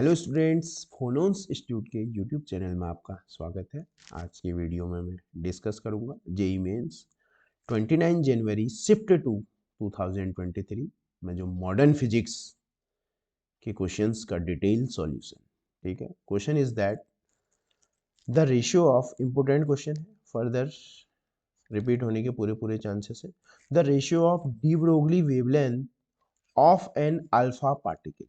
Hello students, फोनोन्स institute के YouTube channel में आपका स्वागत है। आज की वीडियो में मैं डिस्कस करूंगा जेई मेंस 29 जनवरी शिफ्ट टू 2023 में जो मॉडर्न फिजिक्स के क्वेश्चंस का डिटेल सॉल्यूशन। ठीक है, question is that the ratio of important question है, फर्दर रिपीट होने के पूरे पूरे चांसेस है। The ratio of de Broglie wavelength of an alpha particle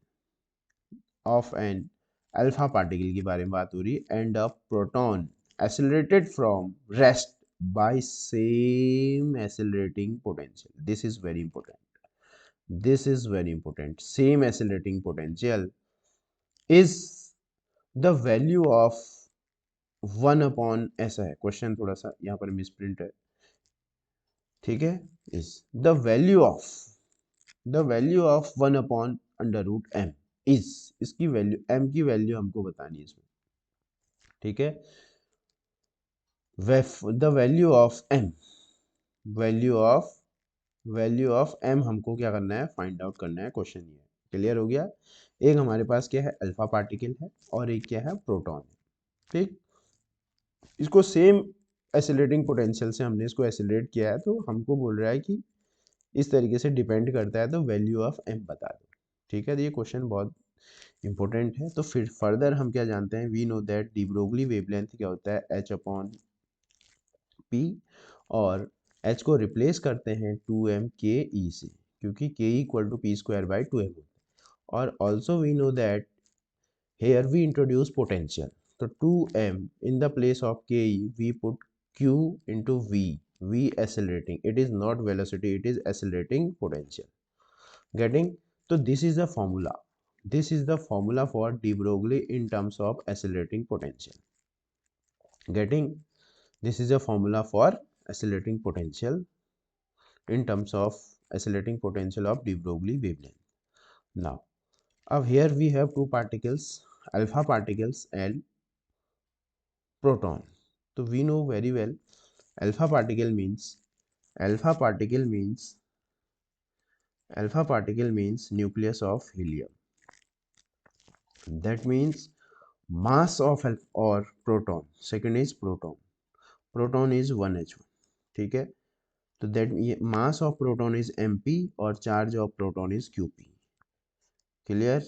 of an alpha particle की बारे में बात हो रही है and a proton accelerated from rest by same accelerating potential. This is very important. This is very important. Same accelerating potential is the value of 1 upon, ऐसा है question, थोड़ा सा यहाँ पर मिसप्रिंट है। ठीक है, is the value of 1 upon under root M is, इसकी वैल्यू एम की वैल्यू हमको बतानी है इसमें। ठीक है, द वैल्यू ऑफ एम हमको क्या करना है, फाइंड आउट करना है। क्वेश्चन ये क्लियर हो गया। एक हमारे पास क्या है, अल्फा पार्टिकल है और एक क्या है, प्रोटॉन है। ठीक, इसको सेम एसिलेटिंग पोटेंशियल से हमने इसको एसिलेट किया है, तो हमको बोल रहा है कि इस तरीके से डिपेंड करता है, तो वैल्यू ऑफ एम बता दो। ठीक है, तो ये क्वेश्चन बहुत इंपॉर्टेंट है। तो फिर फर्दर हम क्या जानते हैं, we know that de Broglie wavelength क्या होता है, एच अपॉन पी, और एच को रिप्लेस करते हैं 2m के ई से, क्योंकि K equal to p square by 2m होता है। और also we know that here we introduce potential, तो 2m in the place of K E we put q into v accelerating, it is not velocity, it is accelerating potential. Getting? So this is the formula for de Broglie in terms of accelerating potential. Getting? This is a formula for accelerating potential in terms of accelerating potential of de Broglie wavelength. Now, here we have two particles, alpha particles and proton. So we know very well alpha particle means alpha particle means nucleus of helium. That means mass of or proton. Second is proton. Proton is 1h1. ठीक है, तो that mass of proton is mp और charge of proton is qp. Clear?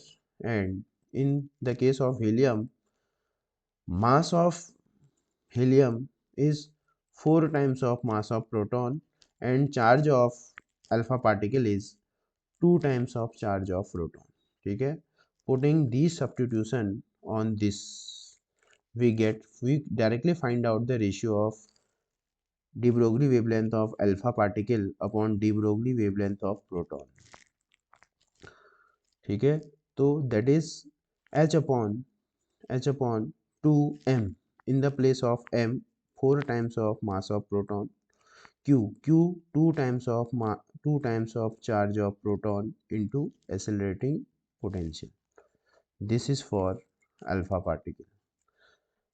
And in the case of helium, mass of helium is 4 times of mass of proton and charge of alpha particle is 2 times of charge of proton. ठीक है, putting these substitution on this, we directly find out the ratio of de Broglie wavelength of alpha particle upon de Broglie wavelength of proton. ठीक है, तो that is h upon 2m in the place of m 4 times of mass of proton, q 2 times of charge of proton into accelerating potential. This is for alpha particle.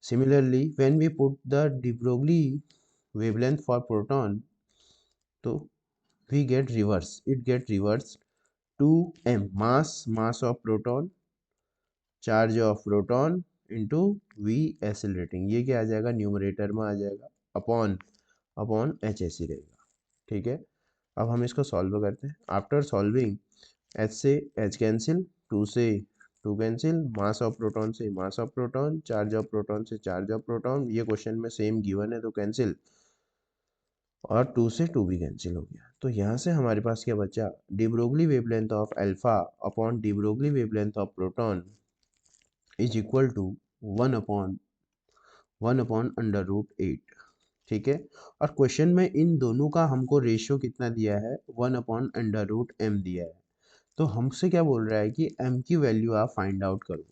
Similarly, when we put the de Broglie wavelength for proton, so we get reverse, it get reversed, 2m mass of proton, charge of proton into V accelerating, ये क्या आ जाएगा, numerator में आ जाएगा, upon H ऐसी रहेगा। ठीक है, अब हम इसको सॉल्व करते हैं। आफ्टर सॉल्विंग, एच से एच कैंसिल, 2 से 2 कैंसिल, मास ऑफ प्रोटॉन से mass of proton, charge of proton से चार्ज ऑफ प्रोटॉन, ये क्वेश्चन में सेम गिवन है तो कैंसिल, और 2 से 2 भी कैंसिल हो गया। तो यहाँ से हमारे पास क्या बचा, de Broglie wavelength of alpha upon de Broglie wavelength of proton is equal to 1 upon under root 8। ठीक है, और क्वेश्चन में इन दोनों का हमको रेशियो कितना दिया है, 1 अपॉन अंडर रूट एम दिया है। तो हमसे क्या बोल रहा है कि एम की वैल्यू आप फाइंड आउट करो।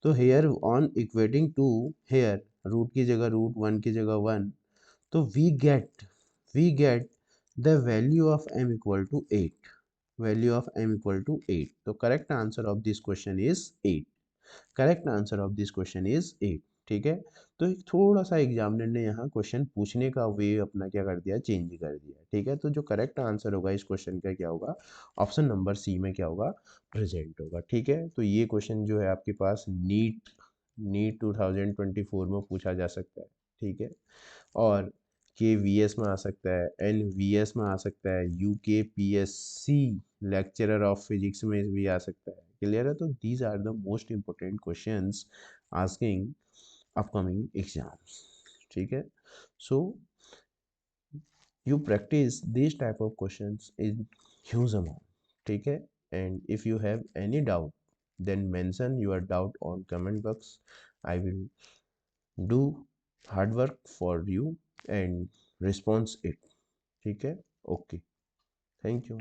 तो here on equating to, here root की जगह रूट, 1 की जगह 1, तो we get the value of M equal to 8, तो correct answer of this question is 8. Correct answer of this question is 8. ठीक है। तो एक थोड़ा सा एग्जामिनर ने यहाँ क्वेश्चन पूछने का वे अपना क्या कर दिया, चेंज कर दिया, ठीक है। तो जो करेक्ट आंसर होगा इस क्वेश्चन का क्या होगा, ऑप्शन नंबर सी में क्या होगा, प्रेजेंट होगा, ठीक है। तो ये क्वेश्चन जो है आपके पास नीट 2024 में पूछा जा सकता है, ठीक है। और के वी एस में आ सकता है, एन वी एस में आ सकता है, U K P S C lecturer of physics में भी आ सकता है, क्लियर है। तो these are the most important questions asking upcoming exams, ठीक है। सो you practice these type of questions in huge amount, ठीक है। and if you have any doubt then mention your doubt on comment box. I will do hard work for you and response it, ठीक है। okay, thank you।